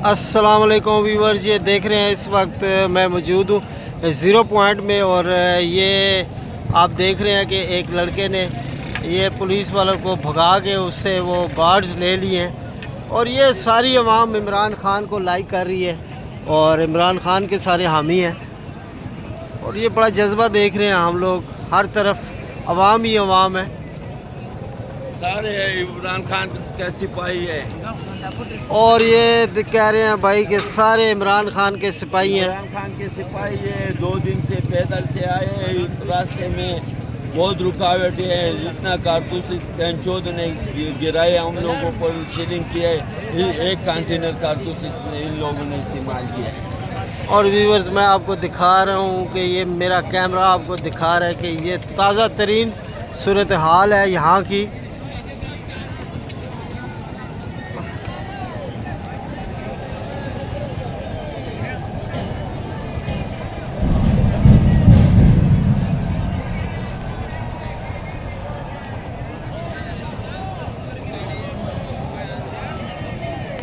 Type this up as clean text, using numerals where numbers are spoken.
अस्सलाम वालेकुम व्यूअर्स, ये देख रहे हैं इस वक्त मैं मौजूद हूँ ज़ीरो पॉइंट में। और ये आप देख रहे हैं कि एक लड़के ने ये पुलिस वालों को भगा के उससे वो गार्ड्स ले लिए हैं। और ये सारी अवाम इमरान ख़ान को लाइक कर रही है और इमरान ख़ान के सारे हामी हैं। और ये बड़ा जज्बा देख रहे हैं हम लोग, हर तरफ अवाम ही अवाम है। सारे इमरान खान का सिपाही है। और ये कह रहे हैं भाई कि सारे इमरान खान के सिपाही हैं। इमरान खान के सिपाही है। 2 दिन से पैदल से आए, रास्ते में बहुत रुकावटें हैं। जितना कारतूस पेंचोद ने गिराए, हम लोगों पर शेलिंग किया है। एक कंटेनर कारतूस इन लोगों ने इस्तेमाल किया है। और व्यूअर्स, मैं आपको दिखा रहा हूँ कि ये मेरा कैमरा आपको दिखा रहा है कि ये ताज़ा तरीन सूरत हाल है यहाँ की।